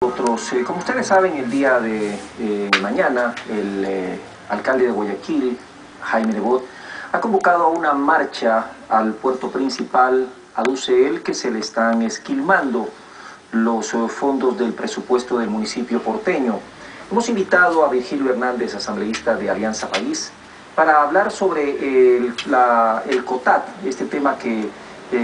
Otros, como ustedes saben, el día de mañana el alcalde de Guayaquil, Jaime Nebot, ha convocado a una marcha al puerto principal. Aduce él que se le están esquilmando los fondos del presupuesto del municipio porteño. Hemos invitado a Virgilio Hernández, asambleísta de Alianza País, para hablar sobre el COTAD, este tema que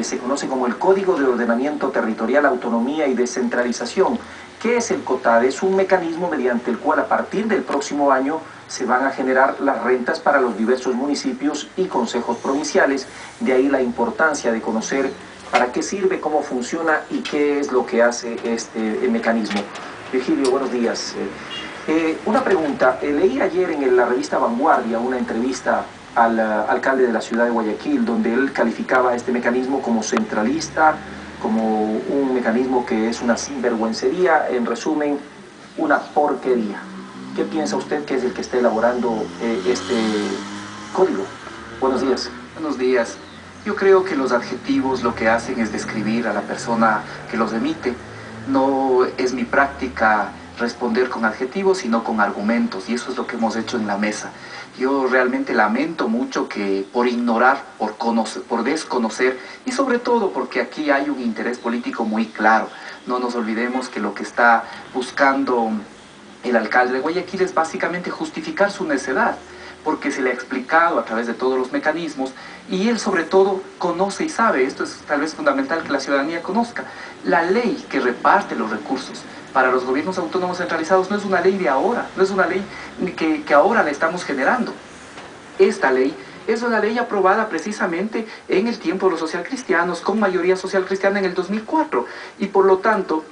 se conoce como el Código de Ordenamiento Territorial, Autonomía y Descentralización. ¿Qué es el COTAD? Es un mecanismo mediante el cual a partir del próximo año se van a generar las rentas para los diversos municipios y consejos provinciales. De ahí la importancia de conocer para qué sirve, cómo funciona y qué es lo que hace este mecanismo. Virgilio, buenos días. Una pregunta. Leí ayer en la revista Vanguardia una entrevista al alcalde de la ciudad de Guayaquil, donde él calificaba este mecanismo como centralista, como un mecanismo que es una sinvergüencería, en resumen, una porquería. ¿Qué piensa usted, que es el que está elaborando este código? Buenos días. Buenos días. Yo creo que los adjetivos lo que hacen es describir a la persona que los emite. No es mi práctica responder con adjetivos, sino con argumentos, y eso es lo que hemos hecho en la mesa. Yo realmente lamento mucho que por ignorar, por desconocer, y sobre todo porque aquí hay un interés político muy claro. No nos olvidemos que lo que está buscando el alcalde de Guayaquil es básicamente justificar su necedad, porque se le ha explicado a través de todos los mecanismos, y él sobre todo conoce y sabe, esto es tal vez fundamental que la ciudadanía conozca, la ley que reparte los recursos para los gobiernos autónomos centralizados no es una ley de ahora, no es una ley que ahora la estamos generando. Esta ley es una ley aprobada precisamente en el tiempo de los socialcristianos, con mayoría socialcristiana en el 2004, y por lo tanto,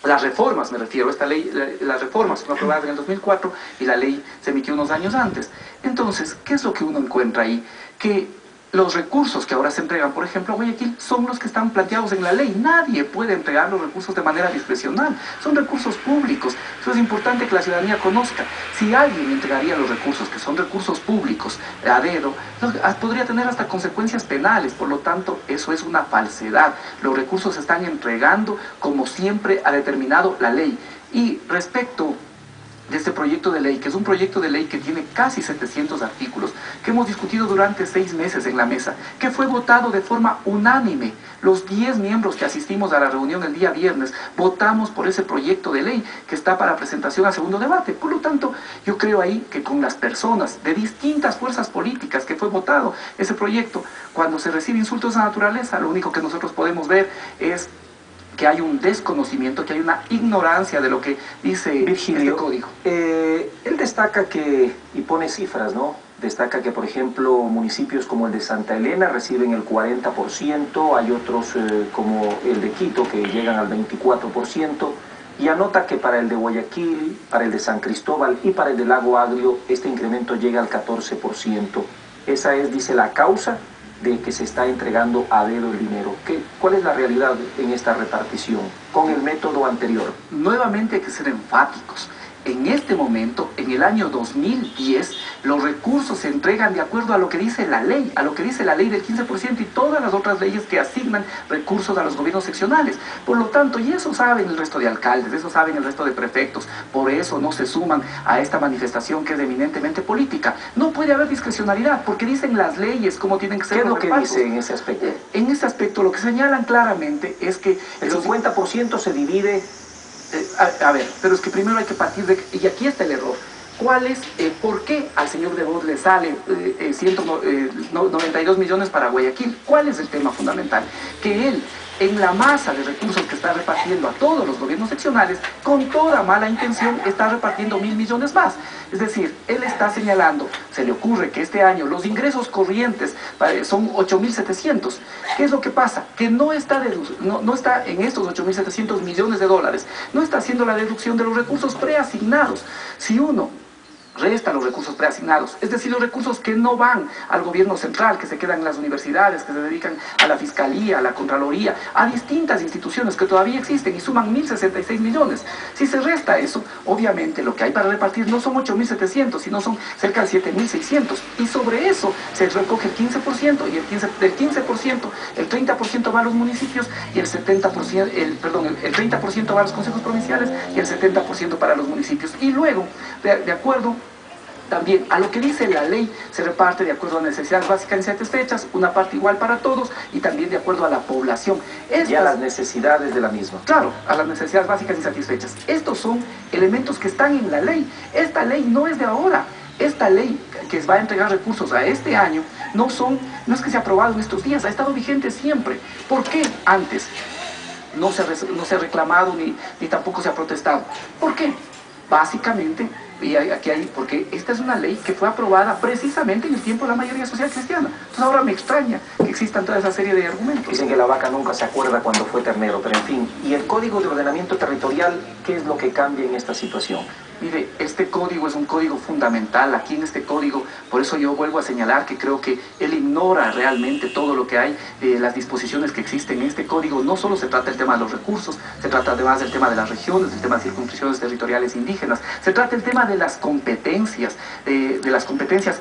las reformas, me refiero, esta ley, las reformas fueron aprobadas en el 2004 y la ley se emitió unos años antes. Entonces, ¿qué es lo que uno encuentra ahí? Que los recursos que ahora se entregan, por ejemplo, a Guayaquil, son los que están planteados en la ley. Nadie puede entregar los recursos de manera discrecional. Son recursos públicos. Eso es importante que la ciudadanía conozca. Si alguien entregaría los recursos, que son recursos públicos, a dedo, podría tener hasta consecuencias penales. Por lo tanto, eso es una falsedad. Los recursos se están entregando como siempre ha determinado la ley. Y respecto de este proyecto de ley, que es un proyecto de ley que tiene casi 700 artículos, que hemos discutido durante 6 meses en la mesa, que fue votado de forma unánime. Los 10 miembros que asistimos a la reunión el día viernes votamos por ese proyecto de ley que está para presentación a segundo debate. Por lo tanto, yo creo ahí que con las personas de distintas fuerzas políticas que fue votado ese proyecto, cuando se recibe insultos de esa naturaleza, lo único que nosotros podemos ver es que hay un desconocimiento, que hay una ignorancia de lo que dice Virgilio, este código. Él destaca que, y pone cifras, ¿no? Destaca que, por ejemplo, municipios como el de Santa Elena reciben el 40%, hay otros como el de Quito que llegan al 24%, y anota que para el de Guayaquil, para el de San Cristóbal y para el de Lago Agrio, este incremento llega al 14%. Esa es, dice, la causa de que se está entregando a dedo el dinero. ¿Cuál es la realidad en esta repartición con el método anterior? Nuevamente hay que ser enfáticos. En este momento, en el año 2010, los recursos se entregan de acuerdo a lo que dice la ley, a lo que dice la ley del 15% y todas las otras leyes que asignan recursos a los gobiernos seccionales. Por lo tanto, y eso saben el resto de alcaldes, eso saben el resto de prefectos, por eso no se suman a esta manifestación que es eminentemente política. No puede haber discrecionalidad, porque dicen las leyes cómo tienen que ser. ¿Qué es lo que dice en ese aspecto? En ese aspecto lo que señalan claramente es que el 50% se divide. A ver, pero es que primero hay que partir de... Y aquí está el error. ¿Cuál es, por qué al señor Nebot le sale 192 millones para Guayaquil? ¿Cuál es el tema fundamental? Que él, en la masa de recursos que está repartiendo a todos los gobiernos seccionales, con toda mala intención está repartiendo 1.000 millones más. Es decir, él está señalando, se le ocurre que este año los ingresos corrientes son 8.700. ¿Qué es lo que pasa? Que no está en estos 8.700 millones de dólares, no está haciendo la deducción de los recursos preasignados. Si uno resta los recursos preasignados, es decir, los recursos que no van al gobierno central, que se quedan en las universidades, que se dedican a la fiscalía, a la contraloría, a distintas instituciones que todavía existen y suman 1.066 millones. Si se resta eso, obviamente lo que hay para repartir no son 8.700, sino son cerca de 7.600, y sobre eso se recoge el 15%, y del 15%, el 30% va a los municipios, y el 70%, el 30% va a los consejos provinciales, y el 70% para los municipios. Y luego, de acuerdo también a lo que dice la ley, se reparte de acuerdo a necesidades básicas insatisfechas, una parte igual para todos, y también de acuerdo a la población. Y a las necesidades de la misma. Claro, a las necesidades básicas insatisfechas. Estos son elementos que están en la ley. Esta ley no es de ahora. Esta ley que va a entregar recursos a este año no es que se ha aprobado en estos días, ha estado vigente siempre. ¿Por qué antes no se ha reclamado ni tampoco se ha protestado? ¿Por qué? Básicamente, porque esta es una ley que fue aprobada precisamente en el tiempo de la mayoría social cristiana. Entonces ahora me extraña que existan toda esa serie de argumentos. Dicen que la vaca nunca se acuerda cuando fue ternero, pero en fin. ¿Y el Código de Ordenamiento Territorial, qué es lo que cambia en esta situación? Mire, este código es un código fundamental. Aquí en este código, por eso yo vuelvo a señalar que creo que él ignora realmente todo lo que hay, las disposiciones que existen en este código. No solo se trata del tema de los recursos, se trata además del tema de las regiones, del tema de circunscripciones territoriales indígenas, se trata del tema de las competencias,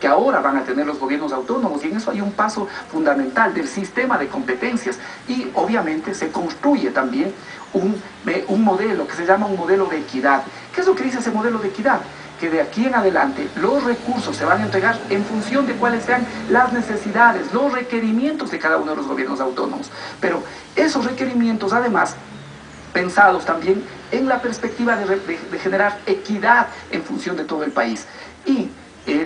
que ahora van a tener los gobiernos autónomos, y en eso hay un paso fundamental del sistema de competencias, y obviamente se construye también un modelo que se llama un modelo de equidad. ¿Qué es lo que dice ese modelo de equidad? Que de aquí en adelante los recursos se van a entregar en función de cuáles sean las necesidades, los requerimientos de cada uno de los gobiernos autónomos. Pero esos requerimientos, además, pensados también en la perspectiva de generar equidad en función de todo el país. Y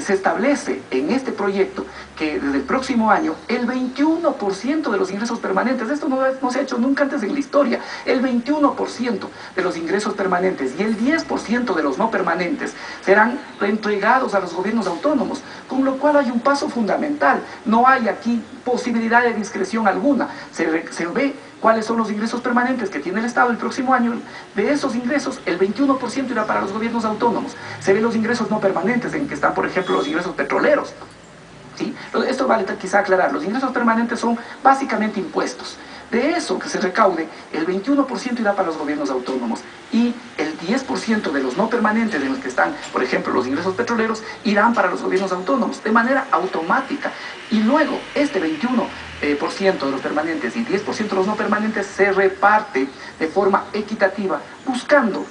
se establece en este proyecto que desde el próximo año el 21% de los ingresos permanentes, esto no se ha hecho nunca antes en la historia, el 21% de los ingresos permanentes y el 10% de los no permanentes serán reentregados a los gobiernos autónomos, con lo cual hay un paso fundamental. No hay aquí posibilidad de discreción alguna. Se ve cuáles son los ingresos permanentes que tiene el Estado el próximo año. De esos ingresos, el 21% irá para los gobiernos autónomos. Se ven los ingresos no permanentes, en que están, por ejemplo, los ingresos petroleros. ¿Sí? Esto vale quizá aclarar. Los ingresos permanentes son básicamente impuestos. De eso que se recaude, el 21% irá para los gobiernos autónomos, y el 10% de los no permanentes, en los que están, por ejemplo, los ingresos petroleros, irán para los gobiernos autónomos, de manera automática. Y luego, este 21% de los permanentes y 10% de los no permanentes se reparte de forma equitativa, buscando,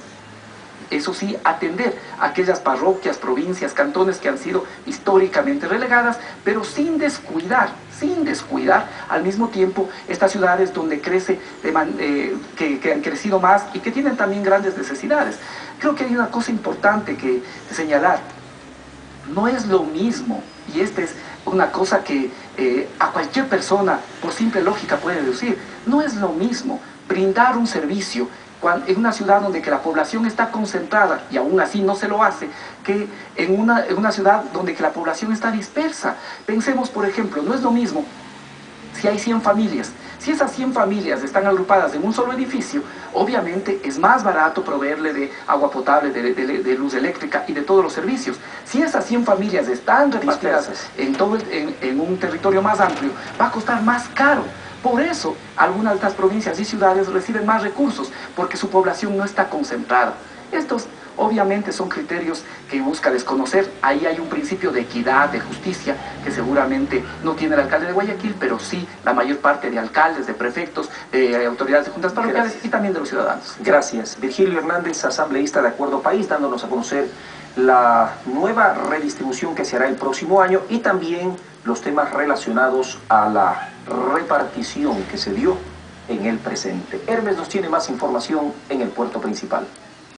eso sí, atender a aquellas parroquias, provincias, cantones que han sido históricamente relegadas, pero sin descuidar al mismo tiempo estas ciudades donde crece, que han crecido más y que tienen también grandes necesidades. Creo que hay una cosa importante que señalar. No es lo mismo, y esta es una cosa que a cualquier persona por simple lógica puede deducir, no es lo mismo brindar un servicio en una ciudad donde que la población está concentrada, y aún así no se lo hace, que en una ciudad donde que la población está dispersa. Pensemos, por ejemplo, no es lo mismo si hay 100 familias. Si esas 100 familias están agrupadas en un solo edificio, obviamente es más barato proveerle de agua potable, de luz eléctrica y de todos los servicios. Si esas 100 familias están repartidas en un territorio más amplio, va a costar más caro. Por eso, algunas de estas provincias y ciudades reciben más recursos, porque su población no está concentrada. Estos, obviamente, son criterios que busca desconocer. Ahí hay un principio de equidad, de justicia, que seguramente no tiene el alcalde de Guayaquil, pero sí la mayor parte de alcaldes, de prefectos, de autoridades de juntas parroquiales y también de los ciudadanos. Gracias. Virgilio Hernández, asambleísta de Acuerdo País, dándonos a conocer la nueva redistribución que se hará el próximo año y también los temas relacionados a la repartición que se dio en el presente. Hermes nos tiene más información en el puerto principal.